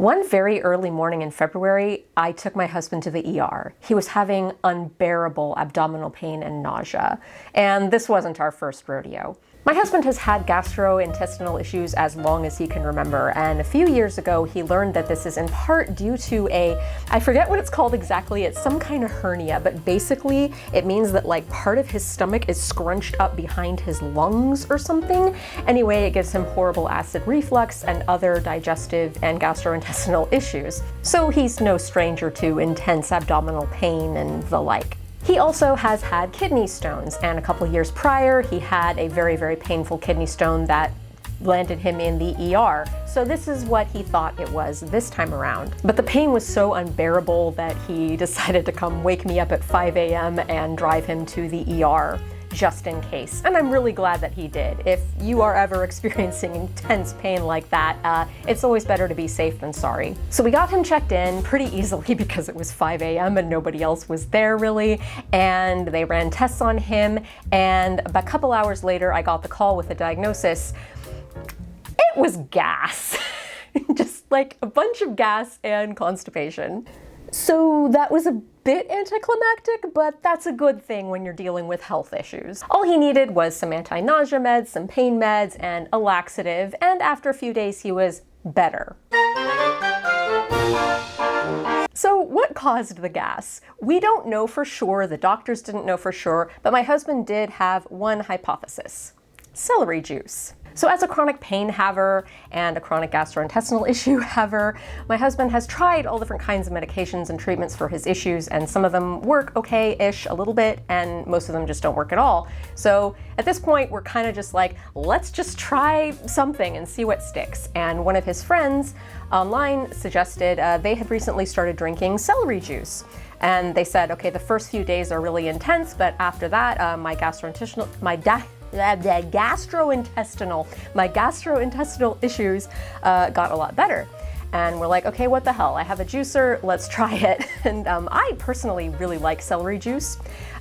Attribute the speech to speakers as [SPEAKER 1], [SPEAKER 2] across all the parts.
[SPEAKER 1] One very early morning in February, I took my husband to the ER. He was having unbearable abdominal pain and nausea, and this wasn't our first rodeo. My husband has had gastrointestinal issues as long as he can remember, and a few years ago he learned that this is in part due to I forget what it's called exactly, it's some kind of hernia, but basically it means that like part of his stomach is scrunched up behind his lungs or something. Anyway, it gives him horrible acid reflux and other digestive and gastrointestinal issues. So he's no stranger to intense abdominal pain and the like. He also has had kidney stones, and a couple years prior, he had a very, very painful kidney stone that landed him in the ER. So this is what he thought it was this time around. But the pain was so unbearable that he decided to come wake me up at 5 a.m. and drive him to the ER. Just in case. And I'm really glad that he did. If you are ever experiencing intense pain like that, it's always better to be safe than sorry. So we got him checked in pretty easily because it was 5 a.m. and nobody else was there really, and they ran tests on him, and a couple hours later I got the call with a diagnosis. It was gas. Just like a bunch of gas and constipation. So that was a bit anticlimactic, but that's a good thing when you're dealing with health issues. All he needed was some anti-nausea meds, some pain meds, and a laxative, and after a few days he was better. So what caused the gas? We don't know for sure, the doctors didn't know for sure, but my husband did have one hypothesis: celery juice. So as a chronic pain haver and a chronic gastrointestinal issue haver, my husband has tried all different kinds of medications and treatments for his issues, and some of them work okay-ish a little bit, and most of them just don't work at all. So at this point, we're kind of just like, let's just try something and see what sticks. And one of his friends online suggested they had recently started drinking celery juice. And they said, okay, the first few days are really intense, but after that, my gastrointestinal issues got a lot better. And we're like, okay, what the hell? I have a juicer, let's try it. And I personally really like celery juice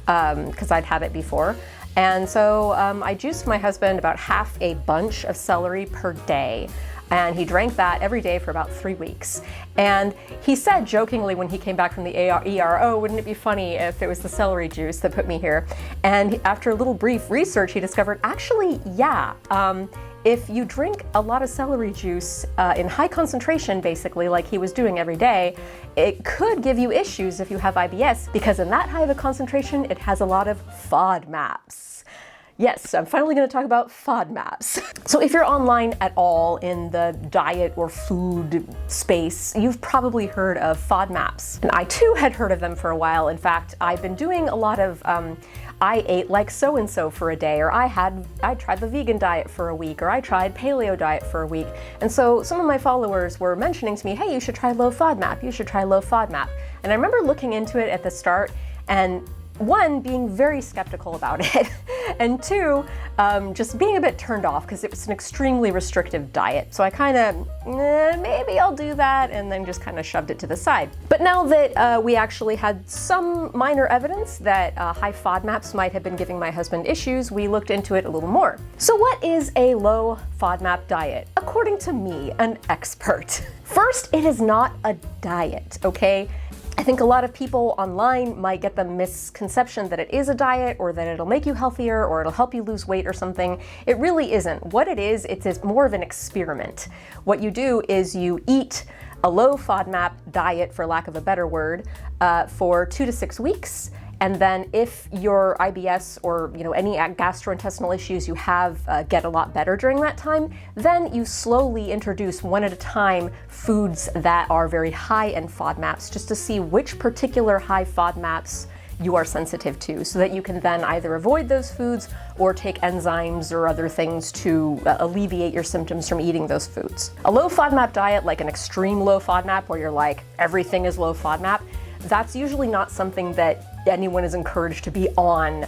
[SPEAKER 1] because I'd had it before. And so I juiced my husband about half a bunch of celery per day. And he drank that every day for about 3 weeks. And he said jokingly when he came back from the ER, oh, wouldn't it be funny if it was the celery juice that put me here? And after a little brief research, he discovered, actually, yeah, if you drink a lot of celery juice in high concentration, basically, like he was doing every day, it could give you issues if you have IBS, because in that high of a concentration, it has a lot of FODMAPs. Yes, I'm finally going to talk about FODMAPs. So if you're online at all in the diet or food space, you've probably heard of FODMAPs. And I too had heard of them for a while. In fact, I've been doing a lot of I ate like so-and-so for a day, or I tried the vegan diet for a week, or I tried paleo diet for a week. And so some of my followers were mentioning to me, hey, you should try low FODMAP, you should try low FODMAP. And I remember looking into it at the start and one, being very skeptical about it, and two, just being a bit turned off because it was an extremely restrictive diet. So I kind of, maybe I'll do that, and then just kind of shoved it to the side. But now that we actually had some minor evidence that high FODMAPs might have been giving my husband issues, we looked into it a little more. So what is a low FODMAP diet? According to me, an expert. First, it is not a diet, okay? I think a lot of people online might get the misconception that it is a diet, or that it'll make you healthier, or it'll help you lose weight or something. It really isn't. What it is, it's more of an experiment. What you do is you eat a low FODMAP diet, for lack of a better word, for 2 to 6 weeks. And then if your IBS or any gastrointestinal issues you have get a lot better during that time, then you slowly introduce one at a time foods that are very high in FODMAPs, just to see which particular high FODMAPs you are sensitive to, so that you can then either avoid those foods or take enzymes or other things to alleviate your symptoms from eating those foods. A low FODMAP diet, like an extreme low FODMAP where you're like, everything is low FODMAP, that's usually not something that anyone is encouraged to be on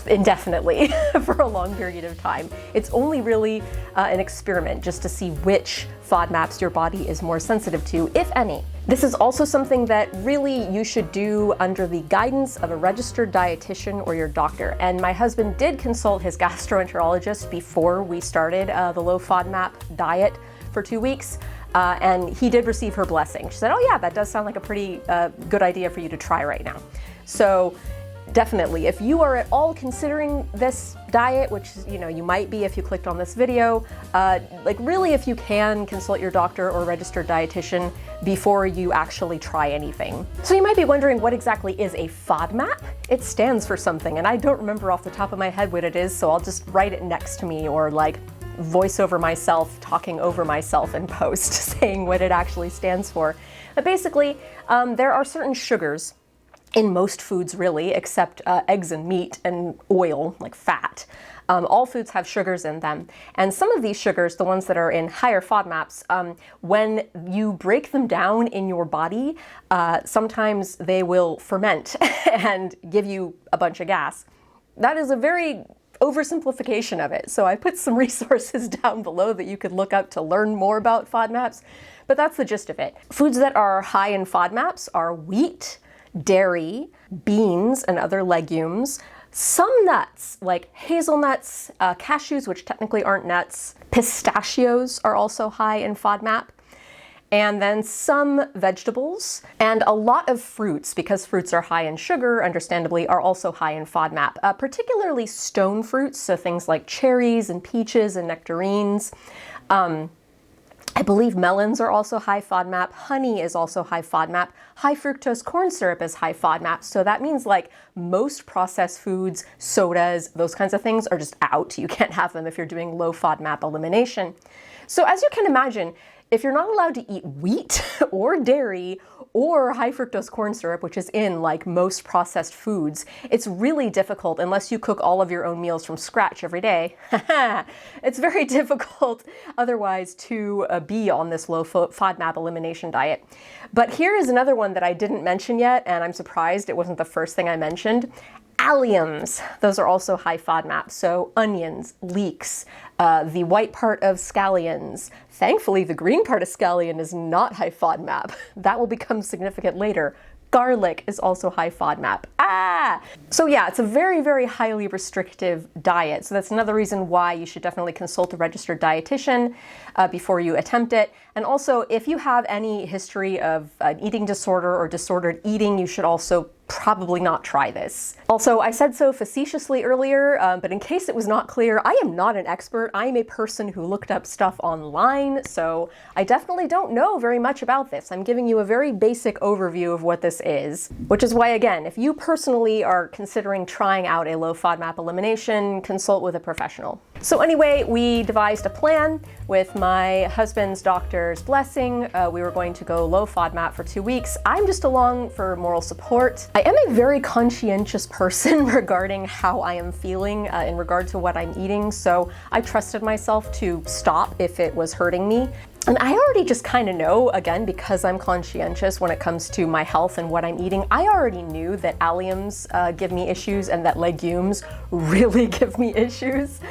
[SPEAKER 1] indefinitely for a long period of time. It's only really an experiment just to see which FODMAPs your body is more sensitive to, if any. This is also something that really you should do under the guidance of a registered dietitian or your doctor. And my husband did consult his gastroenterologist before we started the low FODMAP diet for 2 weeks. and he did receive her blessing. She said, oh yeah, that does sound like a pretty good idea for you to try right now. So definitely, if you are at all considering this diet, which you might be if you clicked on this video, like really if you can, consult your doctor or registered dietitian before you actually try anything. So you might be wondering, what exactly is a FODMAP? It stands for something, and I don't remember off the top of my head what it is, so I'll just write it next to me or like voice over myself, talking over myself in post, saying what it actually stands for. But basically, there are certain sugars in most foods really, except eggs and meat and oil, like fat. All foods have sugars in them. And some of these sugars, the ones that are in higher FODMAPs, when you break them down in your body, sometimes they will ferment and give you a bunch of gas. That is a very oversimplification of it. So I put some resources down below that you could look up to learn more about FODMAPs, but that's the gist of it. Foods that are high in FODMAPs are wheat, dairy, beans and other legumes, some nuts like hazelnuts, cashews, which technically aren't nuts, pistachios are also high in FODMAP, and then some vegetables, and a lot of fruits, because fruits are high in sugar, understandably, are also high in FODMAP, particularly stone fruits, so things like cherries and peaches and nectarines. I believe melons are also high FODMAP. Honey is also high FODMAP. High fructose corn syrup is high FODMAP. So that means like most processed foods, sodas, those kinds of things are just out. You can't have them if you're doing low FODMAP elimination. So as you can imagine, if you're not allowed to eat wheat or dairy or high fructose corn syrup, which is in like most processed foods, it's really difficult unless you cook all of your own meals from scratch every day. It's very difficult otherwise to be on this low FODMAP elimination diet. But here is another one that I didn't mention yet, and I'm surprised it wasn't the first thing I mentioned. Alliums, those are also high FODMAP, so onions, leeks, the white part of scallions. Thankfully, the green part of scallion is not high FODMAP. That will become significant later. Garlic is also high FODMAP. So yeah, it's a very, very highly restrictive diet. So that's another reason why you should definitely consult a registered dietitian before you attempt it. And also, if you have any history of an eating disorder or disordered eating, you should also probably not try this. Also, I said so facetiously earlier, but in case it was not clear, I am not an expert. I am a person who looked up stuff online, so I definitely don't know very much about this. I'm giving you a very basic overview of what this is, which is why, again, if you personally are considering trying out a low FODMAP elimination, consult with a professional. So anyway, we devised a plan with my husband's doctor's blessing. We were going to go low FODMAP for 2 weeks. I'm just along for moral support. I am a very conscientious person regarding how I am feeling in regard to what I'm eating, so I trusted myself to stop if it was hurting me. And I already just kind of know, again, because I'm conscientious when it comes to my health and what I'm eating, I already knew that alliums give me issues and that legumes really give me issues.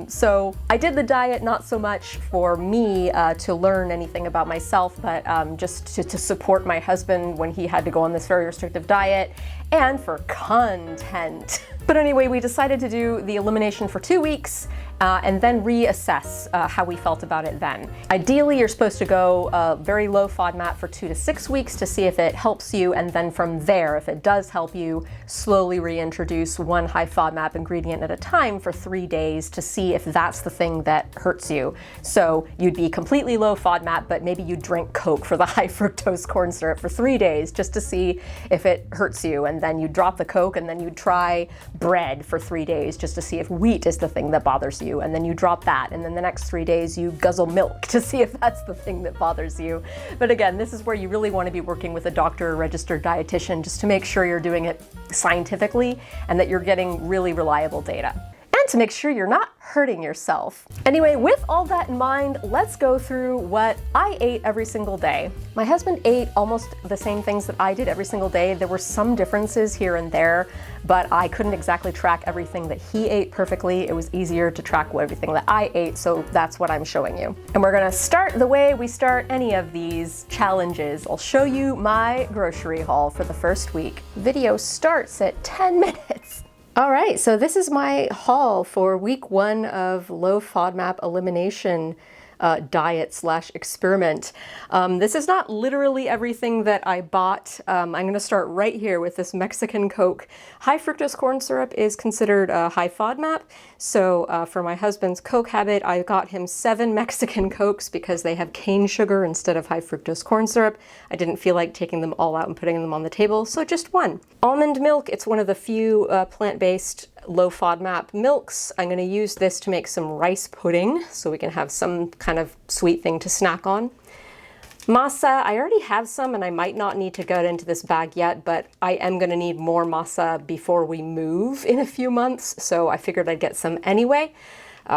[SPEAKER 1] So I did the diet not so much for me to learn anything about myself, but just to support my husband when he had to go on this very restrictive diet, and for content. But anyway, we decided to do the elimination for 2 weeks and then reassess how we felt about it then. Ideally, you're supposed to go very low FODMAP for 2 to 6 weeks to see if it helps you, and then from there, if it does help you, slowly reintroduce one high FODMAP ingredient at a time for 3 days to see if that's the thing that hurts you. So you'd be completely low FODMAP, but maybe you drink Coke for the high fructose corn syrup for 3 days just to see if it hurts you, and then you drop the Coke, and then you try bread for 3 days just to see if wheat is the thing that bothers you, and then you drop that, and then the next 3 days you guzzle milk to see if that's the thing that bothers you. But again, this is where you really want to be working with a doctor or registered dietitian just to make sure you're doing it scientifically and that you're getting really reliable data. And to make sure you're not hurting yourself. Anyway, with all that in mind, let's go through what I ate every single day. My husband ate almost the same things that I did every single day. There were some differences here and there, but I couldn't exactly track everything that he ate perfectly. It was easier to track everything that I ate, so that's what I'm showing you. And we're gonna start the way we start any of these challenges. I'll show you my grocery haul for the first week. Video starts at 10 minutes. All right, so this is my haul for week 1 of low FODMAP elimination. diet slash experiment. This is not literally everything that I bought. I'm going to start right here with this Mexican Coke. High fructose corn syrup is considered a high FODMAP. So for my husband's Coke habit, I got him 7 Mexican Cokes because they have cane sugar instead of high fructose corn syrup. I didn't feel like taking them all out and putting them on the table, so just 1. Almond milk, it's one of the few plant-based low FODMAP milks. I'm going to use this to make some rice pudding so we can have some kind of sweet thing to snack on. Masa, I already have some and I might not need to get into this bag yet, but I am going to need more masa before we move in a few months, so I figured I'd get some anyway.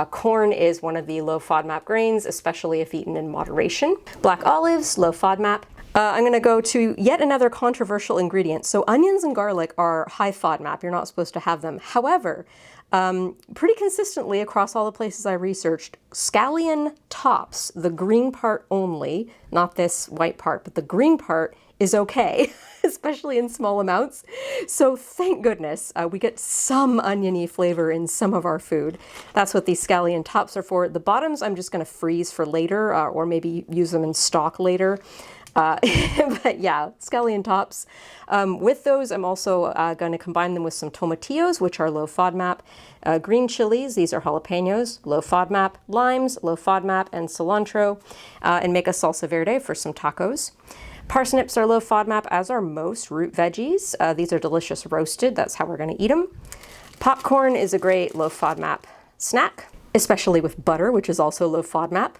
[SPEAKER 1] Corn is one of the low FODMAP grains, especially if eaten in moderation. Black olives, low FODMAP. I'm going to go to yet another controversial ingredient. So onions and garlic are high FODMAP. You're not supposed to have them. However, pretty consistently across all the places I researched, scallion tops, the green part only, not this white part, but the green part is okay, especially in small amounts. So thank goodness we get some oniony flavor in some of our food. That's what these scallion tops are for. The bottoms I'm just going to freeze for later or maybe use them in stock later. But yeah, scallion tops. With those, I'm also going to combine them with some tomatillos, which are low FODMAP, green chilies, these are jalapenos, low FODMAP, limes, low FODMAP, and cilantro, and make a salsa verde for some tacos. Parsnips are low FODMAP, as are most root veggies. These are delicious roasted. That's how we're going to eat them. Popcorn is a great low FODMAP snack, especially with butter, which is also low FODMAP.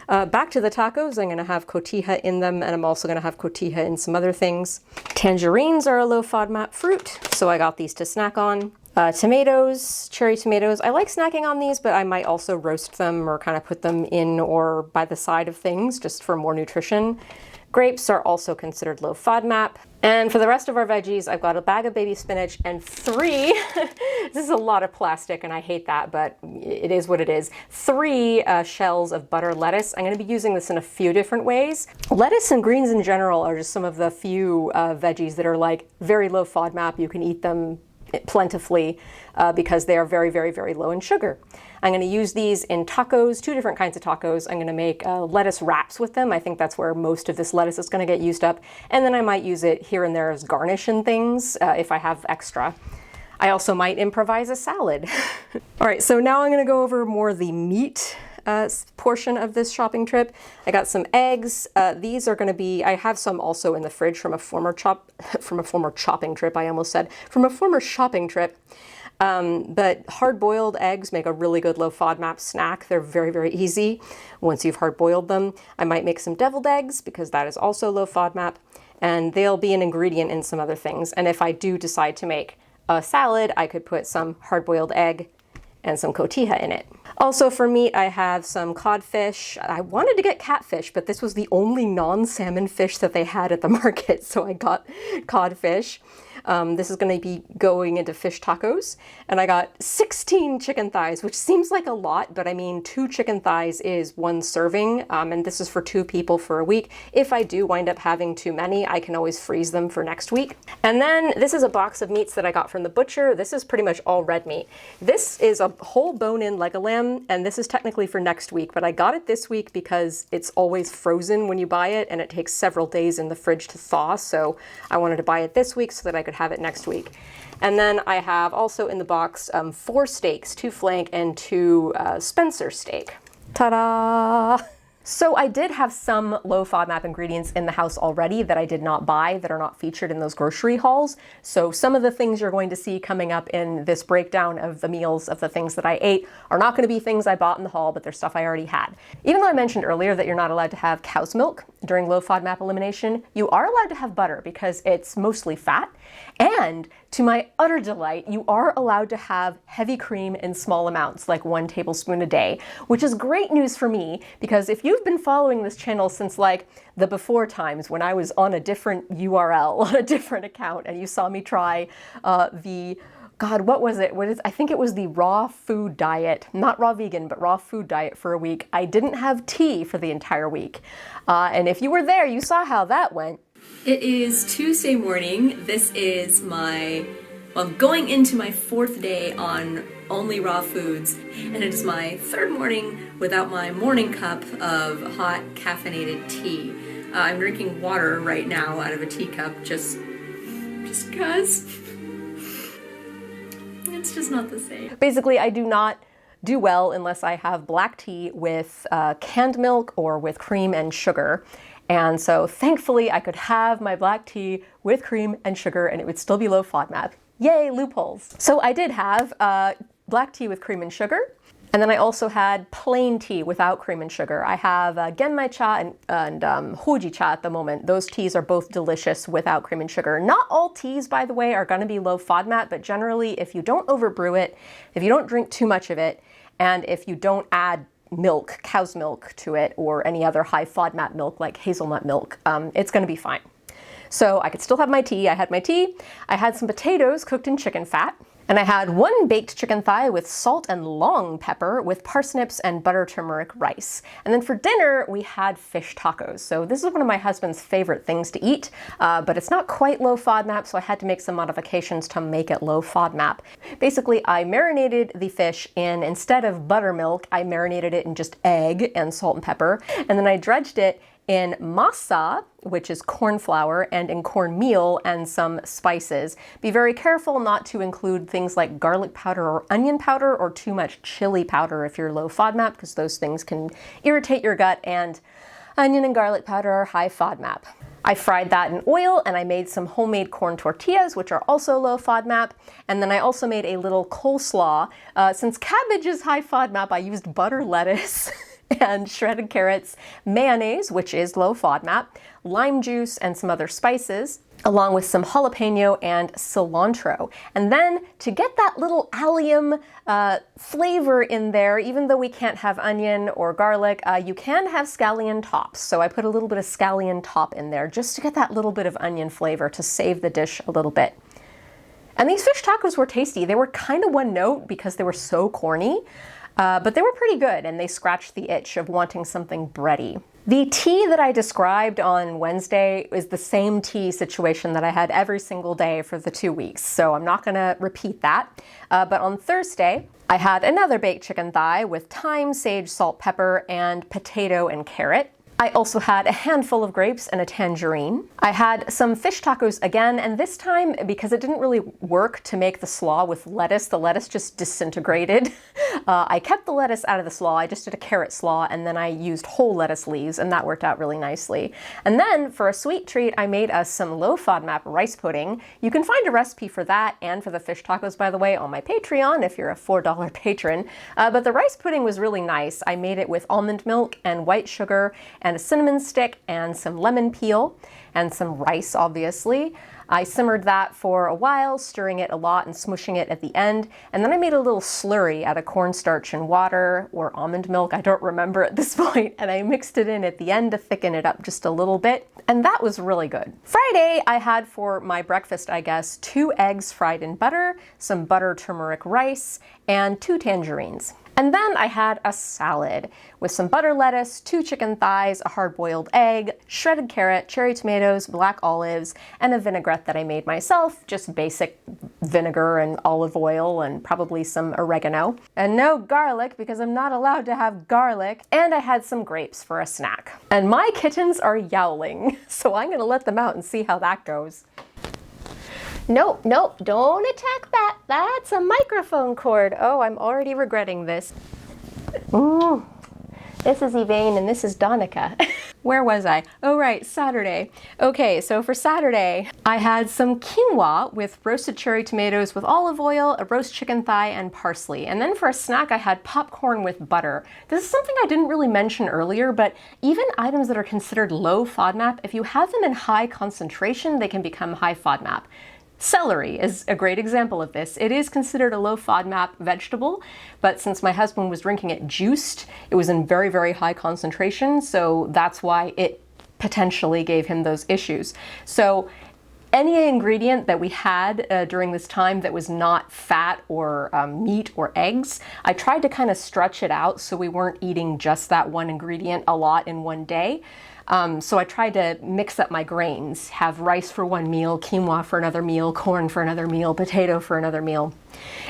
[SPEAKER 1] Back to the tacos, I'm going to have cotija in them, and I'm also going to have cotija in some other things. Tangerines are a low FODMAP fruit, so I got these to snack on. Tomatoes, cherry tomatoes, I like snacking on these, but I might also roast them or kind of put them in or by the side of things just for more nutrition. Grapes are also considered low FODMAP. And for the rest of our veggies, I've got a bag of baby spinach and 3, this is a lot of plastic and I hate that, but it is what it is, 3 shells of butter lettuce. I'm going to be using this in a few different ways. Lettuce and greens in general are just some of the few veggies that are like very low FODMAP. You can eat them plentifully because they are very, very, very low in sugar. I'm going to use these in tacos, 2 different kinds of tacos. I'm going to make lettuce wraps with them. I think that's where most of this lettuce is going to get used up. And then I might use it here and there as garnish and things if I have extra. I also might improvise a salad. All right, so now I'm going to go over more the meat portion of this shopping trip. I got some eggs. These are going to be, I have some also in the fridge from a former shopping trip. But hard-boiled eggs make a really good low FODMAP snack. They're very, very easy once you've hard-boiled them. I might make some deviled eggs because that is also low FODMAP, and they'll be an ingredient in some other things. And if I do decide to make a salad, I could put some hard-boiled egg and some cotija in it. Also for meat, I have some codfish. I wanted to get catfish, but this was the only non-salmon fish that they had at the market, so I got codfish. This is going to be going into fish tacos, and I got 16 chicken thighs, which seems like a lot, but I mean 2 chicken thighs is 1 serving, and this is for 2 people for a week. If I do wind up having too many, I can always freeze them for next week. And then this is a box of meats that I got from the butcher. This is pretty much all red meat. This is a whole bone-in leg of lamb, and this is technically for next week, but I got it this week because it's always frozen when you buy it, and it takes several days in the fridge to thaw, so I wanted to buy it this week so that I could have it next week. And then I have also in the box 4 steaks, 2 flank and 2 Spencer steak. Ta-da! So I did have some low FODMAP ingredients in the house already that I did not buy, that are not featured in those grocery hauls. So some of the things you're going to see coming up in this breakdown of the meals of the things that I ate are not going to be things I bought in the haul, but they're stuff I already had. Even though I mentioned earlier that you're not allowed to have cow's milk during low FODMAP elimination, you are allowed to have butter because it's mostly fat. And to my utter delight, you are allowed to have heavy cream in small amounts, like 1 tablespoon a day, which is great news for me because if you've been following this channel since like the before times when I was on a different URL, on a different account, and you saw me try what was it? I think it was the raw food diet, not raw vegan, but raw food diet for a week. I didn't have tea for the entire week. And if you were there, you saw how that went. It is Tuesday morning. This is my
[SPEAKER 2] Well, going into my 4th day on only raw foods, and it is my 3rd morning without my morning cup of hot caffeinated tea. I'm drinking water right now out of a teacup just because it's just not the same.
[SPEAKER 1] Basically, I do not do well unless I have black tea with canned milk or with cream and sugar. And so thankfully I could have my black tea with cream and sugar and it would still be low FODMAP. Yay, loopholes. So I did have black tea with cream and sugar. And then I also had plain tea without cream and sugar. I have genmai cha and hoji cha at the moment. Those teas are both delicious without cream and sugar. Not all teas, by the way, are going to be low FODMAP, but generally if you don't overbrew it, if you don't drink too much of it, and if you don't add milk, cow's milk to it, or any other high FODMAP milk like hazelnut milk, it's going to be fine. So I could still have my tea. I had my tea. I had some potatoes cooked in chicken fat. And I had 1 baked chicken thigh with salt and long pepper with parsnips and butter turmeric rice. And then for dinner, we had fish tacos. So this is one of my husband's favorite things to eat, but it's not quite low FODMAP, so I had to make some modifications to make it low FODMAP. Basically, I marinated the fish in, instead of buttermilk, I marinated it in just egg and salt and pepper. And then I dredged it in masa, which is corn flour, and in cornmeal and some spices. Be very careful not to include things like garlic powder or onion powder or too much chili powder if you're low FODMAP, because those things can irritate your gut, and onion and garlic powder are high FODMAP. I fried that in oil and I made some homemade corn tortillas, which are also low FODMAP. And then I also made a little coleslaw. Since cabbage is high FODMAP, I used butter lettuce and shredded carrots, mayonnaise, which is low FODMAP, lime juice, and some other spices, along with some jalapeno and cilantro. And then to get that little allium flavor in there, even though we can't have onion or garlic, you can have scallion tops. So I put a little bit of scallion top in there just to get that little bit of onion flavor to save the dish a little bit. And these fish tacos were tasty. They were kind of one note because they were so corny. But they were pretty good, and they scratched the itch of wanting something bready. The tea that I described on Wednesday is the same tea situation that I had every single day for the 2 weeks, so I'm not going to repeat that. But on Thursday, I had another baked chicken thigh with thyme, sage, salt, pepper, and potato and carrot. I also had a handful of grapes and a tangerine. I had some fish tacos again, and this time, because it didn't really work to make the slaw with lettuce, the lettuce just disintegrated. I kept the lettuce out of the slaw, I just did a carrot slaw, and then I used whole lettuce leaves, and that worked out really nicely. And then, for a sweet treat, I made us some low FODMAP rice pudding. You can find a recipe for that and for the fish tacos, by the way, on my Patreon if you're a $4 patron. But the rice pudding was really nice. I made it with almond milk and white sugar and a cinnamon stick and some lemon peel and some rice, obviously. I simmered that for a while, stirring it a lot and smushing it at the end. And then I made a little slurry out of cornstarch and water or almond milk, I don't remember at this point, and I mixed it in at the end to thicken it up just a little bit. And that was really good. Friday, I had for my breakfast, I guess, 2 eggs fried in butter, some butter turmeric rice, and 2 tangerines. And then I had a salad with some butter lettuce, 2 chicken thighs, a hard-boiled egg, shredded carrot, cherry tomatoes, black olives, and a vinaigrette that I made myself, just basic vinegar and olive oil and probably some oregano. And no garlic because I'm not allowed to have garlic. And I had some grapes for a snack. And my kittens are yowling, so I'm gonna let them out and see how that goes. Nope, nope, don't attack that. That's a microphone cord. Oh, I'm already regretting this. Ooh, this is Elaine and this is Donica. Where was I? Oh, right, Saturday. Okay, so for Saturday, I had some quinoa with roasted cherry tomatoes with olive oil, a roast chicken thigh, and parsley. And then for a snack, I had popcorn with butter. This is something I didn't really mention earlier, but even items that are considered low FODMAP, if you have them in high concentration, they can become high FODMAP. Celery is a great example of this. It is considered a low FODMAP vegetable, but since my husband was drinking it juiced, it was in very, very high concentration, so that's why it potentially gave him those issues. So any ingredient that we had during this time that was not fat or meat or eggs, I tried to kind of stretch it out so we weren't eating just that one ingredient a lot in one day. So I tried to mix up my grains, have rice for one meal, quinoa for another meal, corn for another meal, potato for another meal.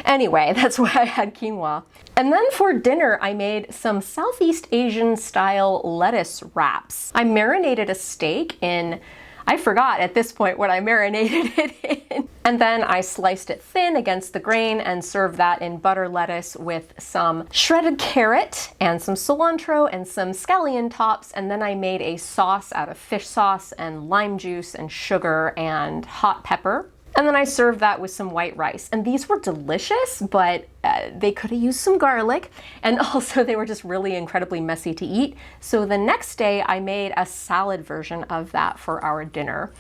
[SPEAKER 1] Anyway, that's why I had quinoa. And then for dinner, I made some Southeast Asian style lettuce wraps. I marinated a steak in, I forgot at this point what I marinated it in. And then I sliced it thin against the grain and served that in butter lettuce with some shredded carrot and some cilantro and some scallion tops. And then I made a sauce out of fish sauce and lime juice and sugar and hot pepper. And then I served that with some white rice. And these were delicious, but they could have used some garlic. And also they were just really incredibly messy to eat. So the next day I made a salad version of that for our dinner.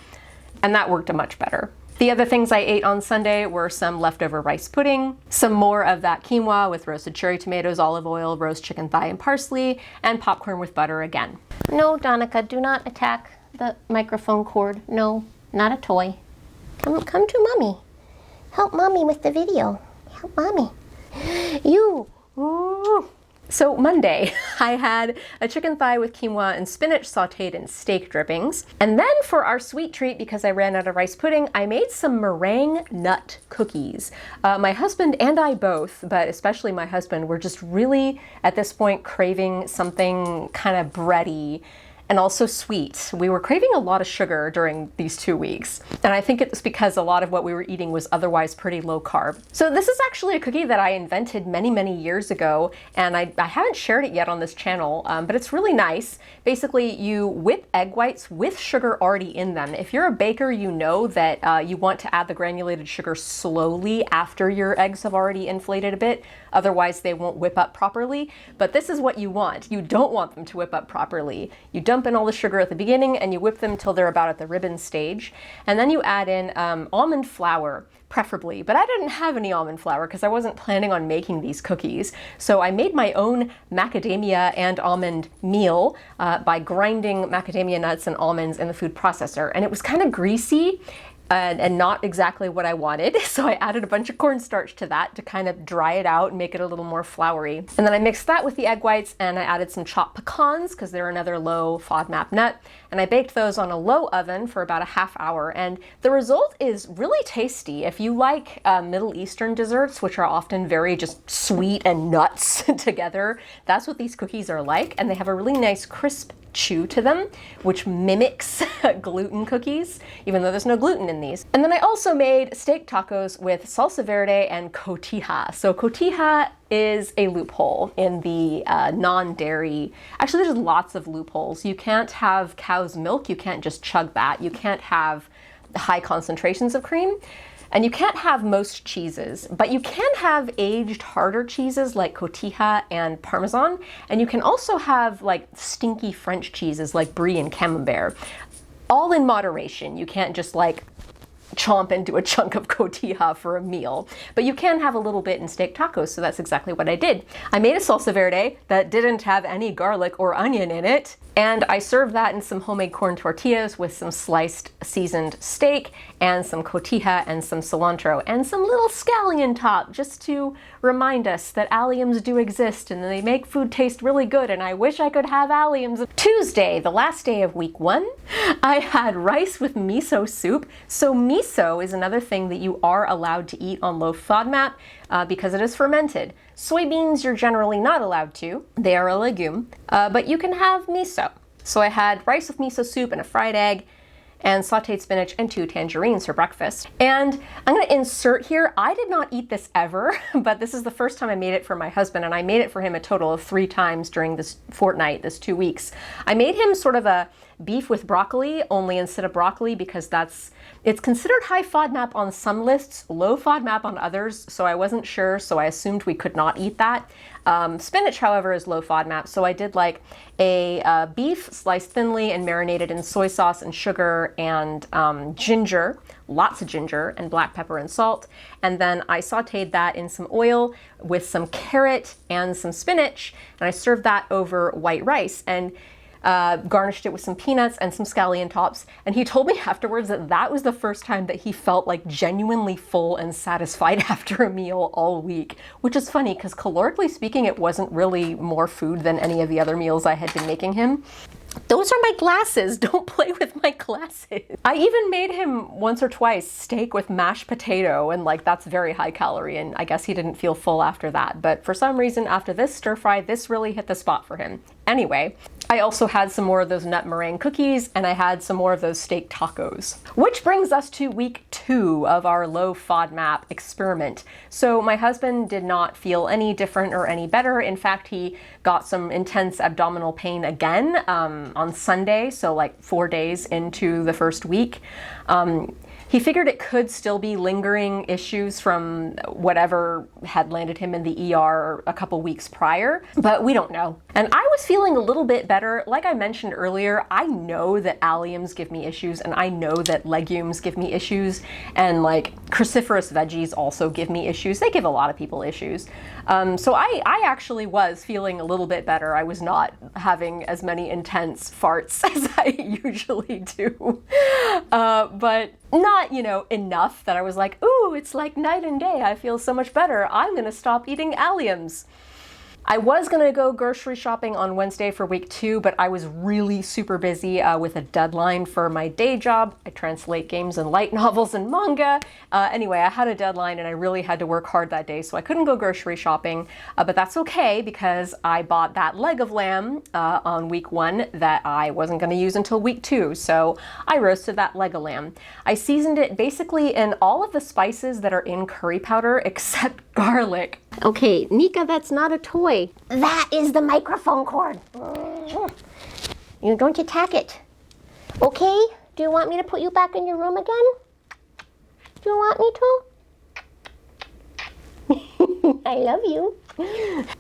[SPEAKER 1] And that worked much better. The other things I ate on Sunday were some leftover rice pudding, some more of that quinoa with roasted cherry tomatoes, olive oil, roast chicken thigh, and parsley, and popcorn with butter again.
[SPEAKER 3] No, Donica, do not attack the microphone cord. No, not a toy. Come to Mommy. Help Mommy with the video. Help Mommy. You.
[SPEAKER 1] Ooh. So Monday, I had a chicken thigh with quinoa and spinach sauteed in steak drippings. And then for our sweet treat, because I ran out of rice pudding, I made some meringue nut cookies. My husband and I both, but especially my husband, were just really, at this point, craving something kind of bready and also sweet. We were craving a lot of sugar during these 2 weeks. And I think it's because a lot of what we were eating was otherwise pretty low carb. So this is actually a cookie that I invented many, many years ago, and I haven't shared it yet on this channel, but it's really nice. Basically, you whip egg whites with sugar already in them. If you're a baker, you know that you want to add the granulated sugar slowly after your eggs have already inflated a bit. Otherwise, they won't whip up properly. But this is what you want. You don't want them to whip up properly. You dump in all the sugar at the beginning and you whip them till they're about at the ribbon stage. And then you add in almond flour, preferably. But I didn't have any almond flour because I wasn't planning on making these cookies. So I made my own macadamia and almond meal by grinding macadamia nuts and almonds in the food processor. And it was kind of greasy and not exactly what I wanted. So I added a bunch of cornstarch to that to kind of dry it out and make it a little more floury. And then I mixed that with the egg whites and I added some chopped pecans because they're another low FODMAP nut. And I baked those on a low oven for about a half hour. And the result is really tasty. If you like Middle Eastern desserts, which are often very just sweet and nuts together, that's what these cookies are like. And they have a really nice crisp chew to them, which mimics gluten cookies, even though there's no gluten in these. And then I also made steak tacos with salsa verde and cotija. So cotija is a loophole in the non-dairy. Actually, there's lots of loopholes. You can't have cow's milk. You can't just chug that. You can't have high concentrations of cream. And you can't have most cheeses, but you can have aged harder cheeses like cotija and Parmesan. And you can also have like stinky French cheeses like brie and camembert. All in moderation. You can't just like chomp into a chunk of cotija for a meal, but you can have a little bit in steak tacos, so that's exactly what I did. I made a salsa verde that didn't have any garlic or onion in it, and I served that in some homemade corn tortillas with some sliced seasoned steak and some cotija and some cilantro and some little scallion top, just to remind us that alliums do exist and they make food taste really good, and I wish I could have alliums. Tuesday, the last day of week 1, I had rice with miso soup. So miso is another thing that you are allowed to eat on low FODMAP because it is fermented. Soybeans you're generally not allowed to. They are a legume, but you can have miso. So I had rice with miso soup and a fried egg and sauteed spinach and 2 tangerines for breakfast. And I'm gonna insert here, I did not eat this ever, but this is the first time I made it for my husband, and I made it for him a total of 3 times during this fortnight, this 2 weeks. I made him sort of a beef with broccoli, only instead of broccoli, because it's considered high FODMAP on some lists, low FODMAP on others, so I wasn't sure, so I assumed we could not eat that. Spinach, however, is low FODMAP, so I did like a beef sliced thinly and marinated in soy sauce and sugar and ginger, lots of ginger, and black pepper and salt. And then I sauteed that in some oil with some carrot and some spinach, and I served that over white rice. And garnished it with some peanuts and some scallion tops. And he told me afterwards that that was the first time that he felt like genuinely full and satisfied after a meal all week, which is funny because calorically speaking, it wasn't really more food than any of the other meals I had been making him. Those are my glasses. Don't play with my glasses. I even made him once or twice steak with mashed potato, and like that's very high calorie, and I guess he didn't feel full after that. But for some reason, after this stir fry, this really hit the spot for him. Anyway, I also had some more of those nut meringue cookies, and I had some more of those steak tacos. Which brings us to week 2 of our low FODMAP experiment. So my husband did not feel any different or any better. In fact, he got some intense abdominal pain again on Sunday, so like 4 days into the first week. He figured it could still be lingering issues from whatever had landed him in the ER a couple weeks prior, but we don't know. And I was feeling a little bit better. Like I mentioned earlier, I know that alliums give me issues, and I know that legumes give me issues, and like cruciferous veggies also give me issues. They give a lot of people issues. So I actually was feeling a little bit better. I was not having as many intense farts as I usually do, but not, you know, enough that I was like, ooh, it's like night and day. I feel so much better. I'm gonna stop eating alliums. I was gonna go grocery shopping on Wednesday for week 2, but I was really super busy with a deadline for my day job. I translate games and light novels and manga. Anyway, I had a deadline and I really had to work hard that day, so I couldn't go grocery shopping, but that's okay because I bought that leg of lamb on week 1 that I wasn't gonna use until week 2, so I roasted that leg of lamb. I seasoned it basically in all of the spices that are in curry powder except garlic.
[SPEAKER 3] Okay, Nika, that's not a toy. That is the microphone cord. You're going to attack it. Okay? Do you want me to put you back in your room again? Do you want me to? I love you.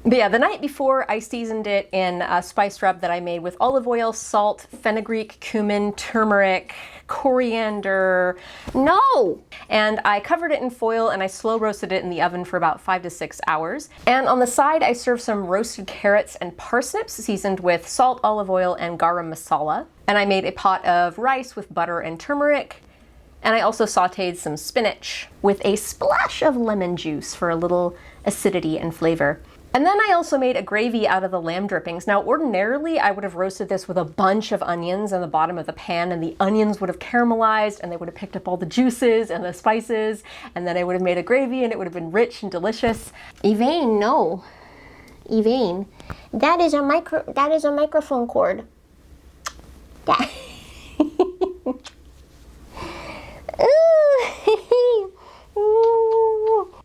[SPEAKER 1] But yeah, the night before I seasoned it in a spice rub that I made with olive oil, salt, fenugreek, cumin, turmeric, coriander, no! And I covered it in foil and I slow roasted it in the oven for about 5 to 6 hours. And on the side, I served some roasted carrots and parsnips seasoned with salt, olive oil, and garam masala. And I made a pot of rice with butter and turmeric. And I also sauteed some spinach with a splash of lemon juice for a little acidity and flavor. And then I also made a gravy out of the lamb drippings. Now, ordinarily, I would have roasted this with a bunch of onions in the bottom of the pan, and the onions would have caramelized, and they would have picked up all the juices and the spices, and then I would have made a gravy, and it would have been rich and delicious.
[SPEAKER 3] Elaine, no. Elaine, that is a microphone cord. That.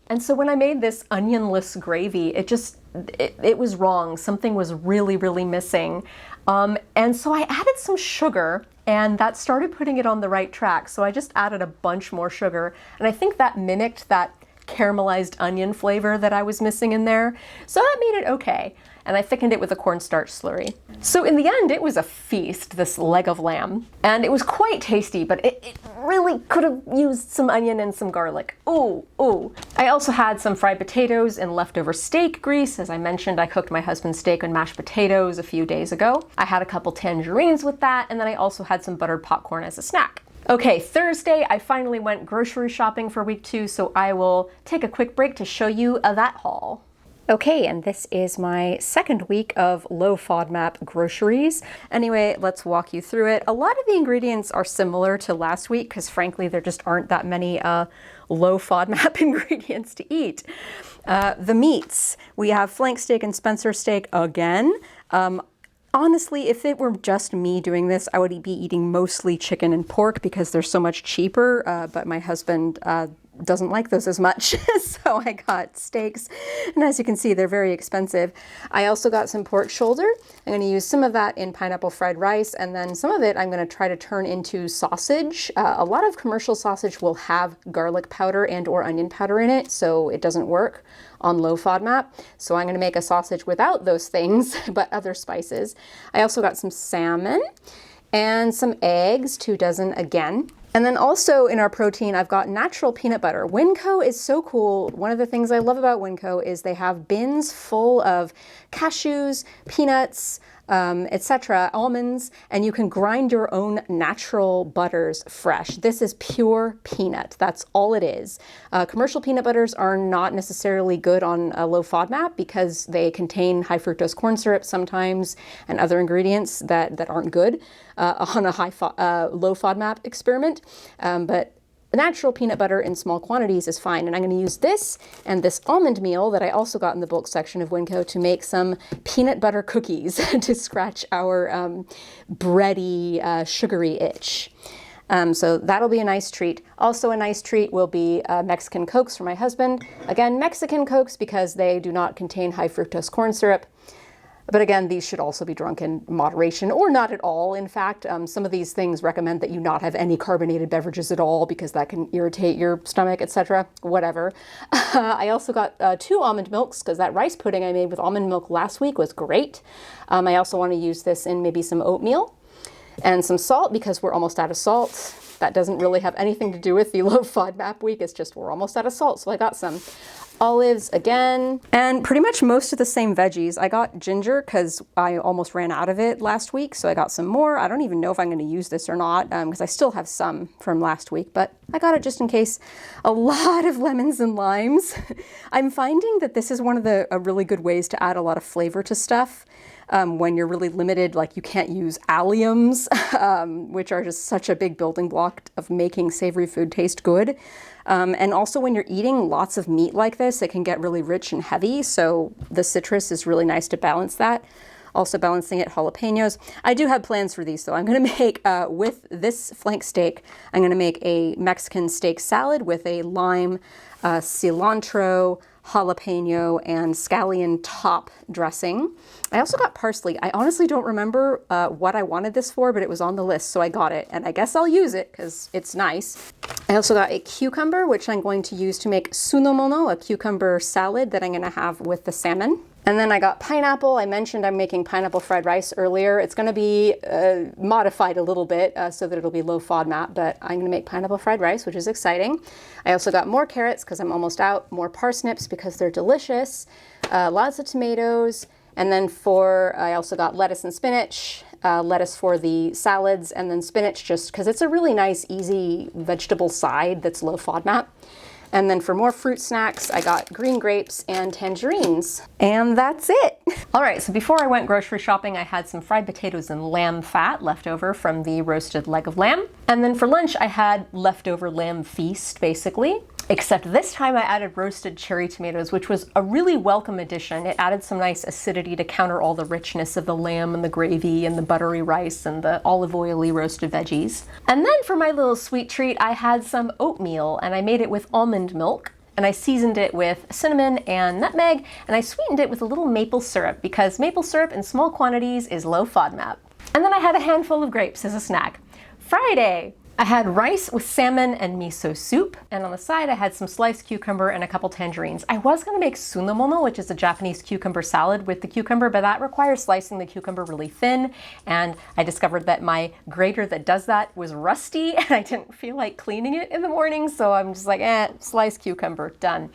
[SPEAKER 1] And so when I made this onionless gravy, it was wrong. Something was really, really missing. And so I added some sugar, and that started putting it on the right track. So I just added a bunch more sugar, and I think that mimicked that caramelized onion flavor that I was missing in there. So that made it okay. And I thickened it with a cornstarch slurry. So in the end, it was a feast, this leg of lamb. And it was quite tasty, but it really could have used some onion and some garlic. Ooh, ooh. I also had some fried potatoes and leftover steak grease. As I mentioned, I cooked my husband's steak and mashed potatoes a few days ago. I had a couple tangerines with that, and then I also had some buttered popcorn as a snack. Okay, Thursday, I finally went grocery shopping for week 2, so I will take a quick break to show you that haul. Okay, and this is my second week of low FODMAP groceries. Anyway, let's walk you through it. A lot of the ingredients are similar to last week because frankly, there just aren't that many low FODMAP ingredients to eat. The meats, we have flank steak and Spencer steak again. Honestly, if it were just me doing this, I would be eating mostly chicken and pork because they're so much cheaper, but my husband doesn't like those as much, so I got steaks, and as you can see, they're very expensive. I also got some pork shoulder. I'm going to use some of that in pineapple fried rice, and then some of it I'm going to try to turn into sausage. A lot of commercial sausage will have garlic powder and or onion powder in it, so it doesn't work on low FODMAP. So I'm going to make a sausage without those things, but other spices. I also got some salmon and some eggs, 2 dozen again. And then also in our protein, I've got natural peanut butter. Winco is so cool. One of the things I love about Winco is they have bins full of cashews, peanuts, etc., almonds, and you can grind your own natural butters fresh. This is pure peanut. That's all it is. Commercial peanut butters are not necessarily good on a low FODMAP because they contain high fructose corn syrup sometimes and other ingredients that aren't good on a low FODMAP experiment. But natural peanut butter in small quantities is fine. And I'm going to use this and this almond meal that I also got in the bulk section of Winco to make some peanut butter cookies to scratch our bready, sugary itch. So that'll be a nice treat. Also a nice treat will be Mexican Cokes for my husband. Again, Mexican Cokes because they do not contain high fructose corn syrup. But again, these should also be drunk in moderation, or not at all. In fact, some of these things recommend that you not have any carbonated beverages at all because that can irritate your stomach, etc. Whatever. I also got 2 almond milks because that rice pudding I made with almond milk last week was great. I also want to use this in maybe some oatmeal and some salt because we're almost out of salt. That doesn't really have anything to do with the low FODMAP week. It's just we're almost out of salt, so I got some. Olives again, and pretty much most of the same veggies. I got ginger because I almost ran out of it last week, so I got some more. I don't even know if I'm going to use this or not because I still have some from last week, but I got it just in case. A lot of lemons and limes. I'm finding that this is one of the really good ways to add a lot of flavor to stuff. When you're really limited, like you can't use alliums, which are just such a big building block of making savory food taste good. And also when you're eating lots of meat like this, it can get really rich and heavy. So the citrus is really nice to balance that. Also balancing it, jalapenos. I do have plans for these though. I'm going to make, with this flank steak, I'm going to make a Mexican steak salad with a lime, cilantro, jalapeno, and scallion top dressing. I also got parsley. I honestly don't remember what I wanted this for, but it was on the list, so I got it. And I guess I'll use it because it's nice. I also got a cucumber, which I'm going to use to make sunomono, a cucumber salad that I'm going to have with the salmon. And then I got pineapple. I mentioned I'm making pineapple fried rice earlier. It's going to be modified a little bit so that it'll be low FODMAP, but I'm going to make pineapple fried rice, which is exciting. I also got more carrots because I'm almost out, more parsnips because they're delicious, lots of tomatoes, and then I also got lettuce and spinach, lettuce for the salads, and then spinach just because it's a really nice, easy vegetable side that's low FODMAP. And then for more fruit snacks, I got green grapes and tangerines. And that's it. All right, so before I went grocery shopping, I had some fried potatoes and lamb fat left over from the roasted leg of lamb. And then for lunch, I had leftover lamb feast, basically. Except this time I added roasted cherry tomatoes, which was a really welcome addition. It added some nice acidity to counter all the richness of the lamb and the gravy and the buttery rice and the olive oily roasted veggies. And then for my little sweet treat, I had some oatmeal and I made it with almond milk. And I seasoned it with cinnamon and nutmeg, and I sweetened it with a little maple syrup because maple syrup in small quantities is low FODMAP. And then I had a handful of grapes as a snack. Friday, I had rice with salmon and miso soup, and on the side I had some sliced cucumber and a couple tangerines. I was going to make sunomono, which is a Japanese cucumber salad with the cucumber, but that requires slicing the cucumber really thin, and I discovered that my grater that does that was rusty, and I didn't feel like cleaning it in the morning, so I'm just like, sliced cucumber, done.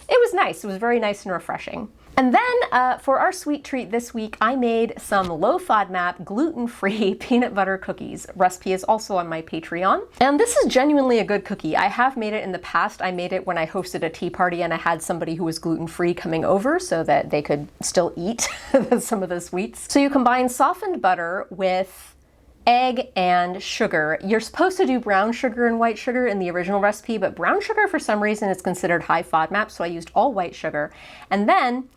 [SPEAKER 1] It was nice. It was very nice and refreshing. And then for our sweet treat this week, I made some low FODMAP gluten-free peanut butter cookies. Recipe is also on my Patreon. And this is genuinely a good cookie. I have made it in the past. I made it when I hosted a tea party and I had somebody who was gluten-free coming over so that they could still eat some of the sweets. So you combine softened butter with egg and sugar. You're supposed to do brown sugar and white sugar in the original recipe, but brown sugar for some reason is considered high FODMAP, so I used all white sugar. And then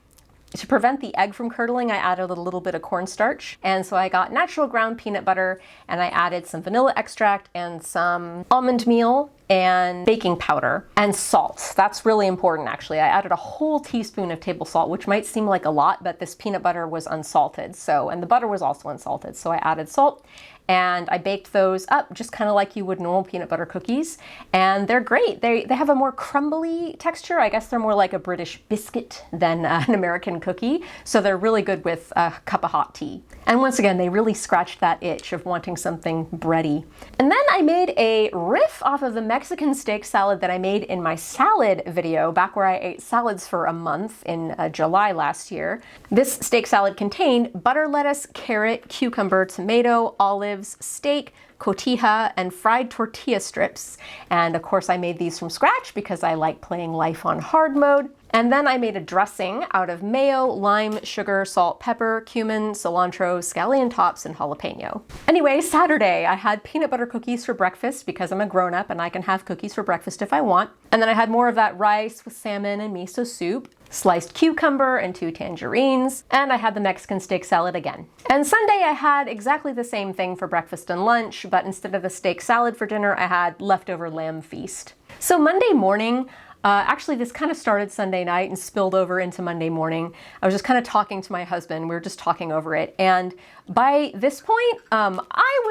[SPEAKER 1] to prevent the egg from curdling, I added a little bit of cornstarch. And so I got natural ground peanut butter and I added some vanilla extract and some almond meal and baking powder and salt. That's really important actually. I added a whole teaspoon of table salt, which might seem like a lot, but this peanut butter was unsalted. And the butter was also unsalted. So I added salt and I baked those up just kind of like you would normal peanut butter cookies, and they're great. They have a more crumbly texture. I guess they're more like a British biscuit than an American cookie, so they're really good with a cup of hot tea. And once again, they really scratched that itch of wanting something bready. And then I made a riff off of the Mexican steak salad that I made in my salad video back where I ate salads for a month in July last year. This steak salad contained butter lettuce, carrot, cucumber, tomato, olives, steak, cotija, and fried tortilla strips. And of course I made these from scratch because I like playing life on hard mode. And then I made a dressing out of mayo, lime, sugar, salt, pepper, cumin, cilantro, scallion tops, and jalapeno. Anyway, Saturday I had peanut butter cookies for breakfast because I'm a grown-up and I can have cookies for breakfast if I want. And then I had more of that rice with salmon and miso soup, sliced cucumber and 2 tangerines, and I had the Mexican steak salad again. And Sunday I had exactly the same thing for breakfast and lunch, but instead of the steak salad for dinner, I had leftover lamb feast. So Monday morning, actually this kind of started Sunday night and spilled over into Monday morning. I was just kind of talking to my husband, we were just talking over it, and by this point, I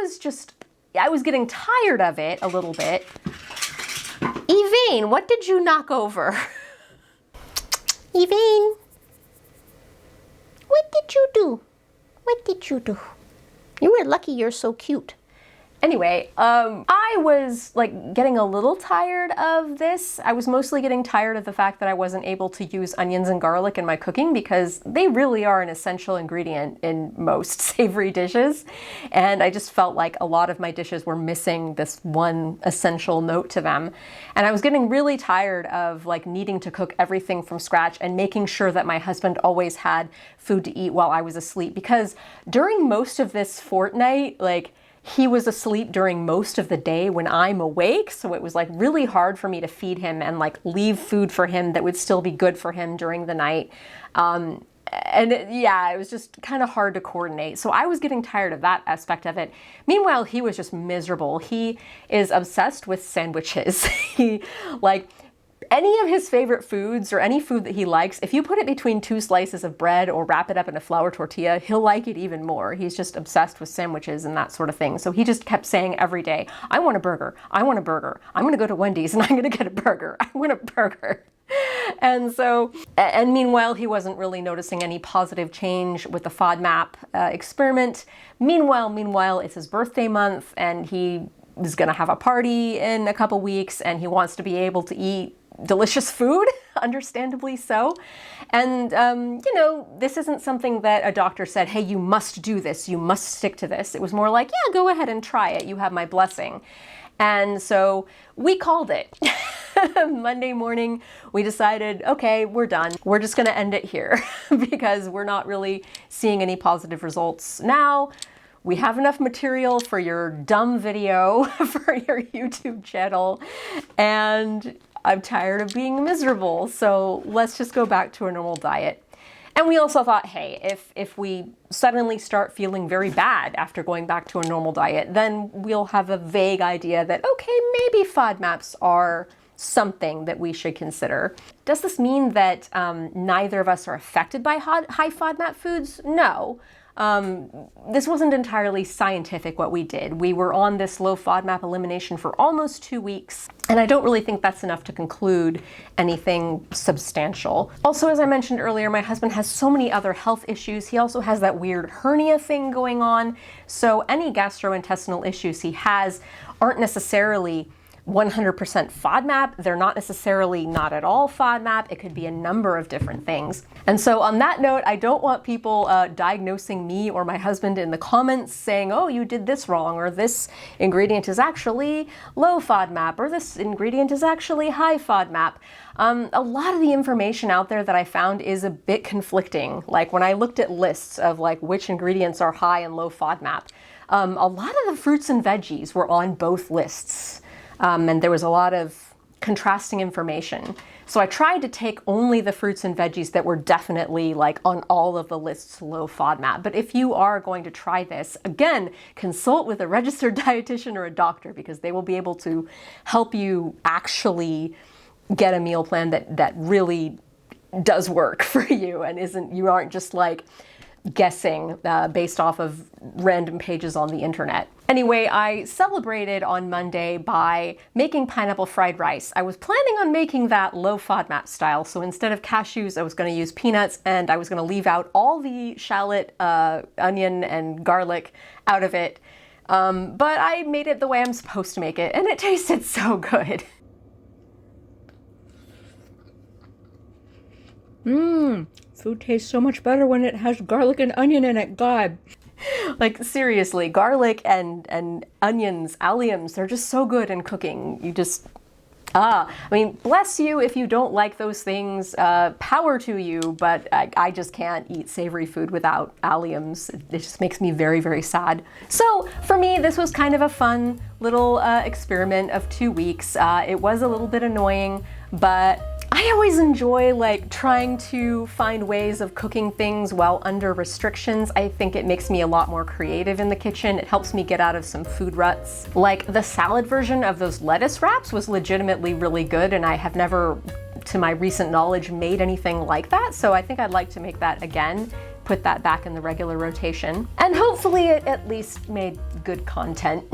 [SPEAKER 1] was getting tired of it a little bit. Evane, what did you knock over?
[SPEAKER 3] Evane, what did you do? What did you do? You were lucky you're so cute.
[SPEAKER 1] Anyway, I was like getting a little tired of this. I was mostly getting tired of the fact that I wasn't able to use onions and garlic in my cooking because they really are an essential ingredient in most savory dishes. And I just felt like a lot of my dishes were missing this one essential note to them. And I was getting really tired of like needing to cook everything from scratch and making sure that my husband always had food to eat while I was asleep, because during most of this fortnight, like, he was asleep during most of the day when I'm awake, so it was like really hard for me to feed him and like leave food for him that would still be good for him during the night. It was just kind of hard to coordinate. So I was getting tired of that aspect of it. Meanwhile, he was just miserable. He is obsessed with sandwiches. He like any of his favorite foods or any food that he likes, if you put it between 2 slices of bread or wrap it up in a flour tortilla, he'll like it even more. He's just obsessed with sandwiches and that sort of thing. So he just kept saying every day, I want a burger. I want a burger. I'm going to go to Wendy's and I'm going to get a burger. I want a burger. And meanwhile, he wasn't really noticing any positive change with the FODMAP experiment. Meanwhile, it's his birthday month and he is going to have a party in a couple weeks and he wants to be able to eat delicious food, understandably so. And, this isn't something that a doctor said, hey, you must do this, you must stick to this. It was more like, yeah, go ahead and try it. You have my blessing. And so we called it. Monday morning, we decided, okay, we're done. We're just going to end it here because we're not really seeing any positive results now. We have enough material for your dumb video for your YouTube channel, and I'm tired of being miserable, so let's just go back to a normal diet. And we also thought, hey, if we suddenly start feeling very bad after going back to a normal diet, then we'll have a vague idea that, okay, maybe FODMAPs are something that we should consider. Does this mean that neither of us are affected by high FODMAP foods? No. This wasn't entirely scientific what we did. We were on this low FODMAP elimination for almost 2 weeks, and I don't really think that's enough to conclude anything substantial. Also, as I mentioned earlier, my husband has so many other health issues. He also has that weird hernia thing going on, so any gastrointestinal issues he has aren't necessarily 100% FODMAP. They're not necessarily not at all FODMAP. It could be a number of different things. And so on that note, I don't want people diagnosing me or my husband in the comments saying, oh, you did this wrong, or this ingredient is actually low FODMAP, or this ingredient is actually high FODMAP. A lot of the information out there that I found is a bit conflicting. Like when I looked at lists of like which ingredients are high and low FODMAP, a lot of the fruits and veggies were on both lists. And there was a lot of contrasting information. So I tried to take only the fruits and veggies that were definitely like on all of the lists low FODMAP. But if you are going to try this, again, consult with a registered dietitian or a doctor, because they will be able to help you actually get a meal plan that really does work for you and you aren't just like guessing based off of random pages on the internet. Anyway, I celebrated on Monday by making pineapple fried rice. I was planning on making that low FODMAP style, so instead of cashews, I was going to use peanuts, and I was going to leave out all the shallot, onion, and garlic out of it. But I made it the way I'm supposed to make it, and it tasted so good.
[SPEAKER 4] Food tastes so much better when it has garlic and onion in it, God.
[SPEAKER 1] Like, seriously, garlic and onions, alliums, they're just so good in cooking. You just, I mean, bless you if you don't like those things, power to you, but I just can't eat savory food without alliums. It just makes me very, very sad. So for me, this was kind of a fun little experiment of 2 weeks. It was a little bit annoying, but I always enjoy like trying to find ways of cooking things while under restrictions. I think it makes me a lot more creative in the kitchen. It helps me get out of some food ruts. Like the salad version of those lettuce wraps was legitimately really good, and I have never, to my recent knowledge, made anything like that. So I think I'd like to make that again, put that back in the regular rotation, and hopefully it at least made good content.